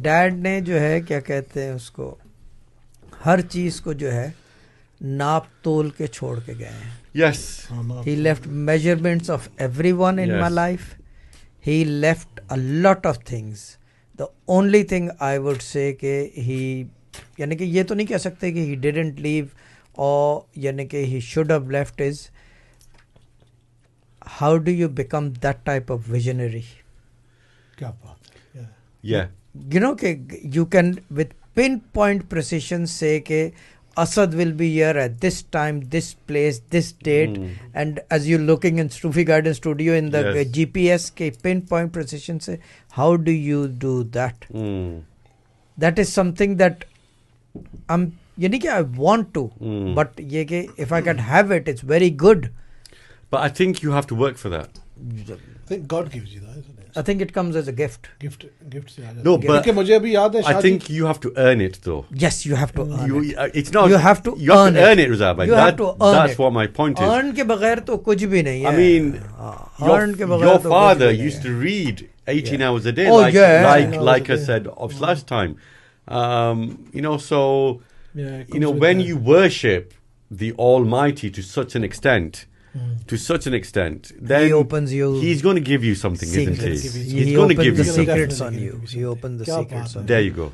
Dad ने जो है क्या कहते हैं उसको, हर चीज को जो है नाप तोल के छोड़ के गए हैं. Yes. He left measurements of everyone in my Yes. life. He left a lot of things. The only thing I would say कि he, यानी कि ये तो नहीं कह सकते कि he didn't leave or यानी कि he should have left is, how do you become that type of visionary? क्या बात है. Yeah. You know कि you can with pinpoint precision say कि Asad will be here at this time, this place, this date, and as you're looking in Sufi Guidance Studio in the Yes. GPS के pinpoint precision say, how do you do that? That is something that यानी कि I want to, but ये कि if I can have it, it's very good. But I think you have to work for that. I think God gives you that, isn't it? I think it comes as a gift. Gift से आ जाता है. No, but क्योंकि मुझे अभी याद है I think you have to earn it, though. Yes, you have to earn it. It's not. You have to You have to earn earn it, Raza bhai. You have to earn That's it. what my point is. Earn के बगैर तो कुछ भी नहीं है. I mean, earn के बगैर your तो कुछ father भी नहीं used है. to read 18 hours a day, Oh, like, yeah. like I said of last time. So Yeah, it you know, comes with when that. you worship the Almighty to such an extent, then He opens you He's going to give you something, isn't secrets. he? He He's going to opens give the you something. secrets on you. He opens the क्या secrets बात on you. There you go.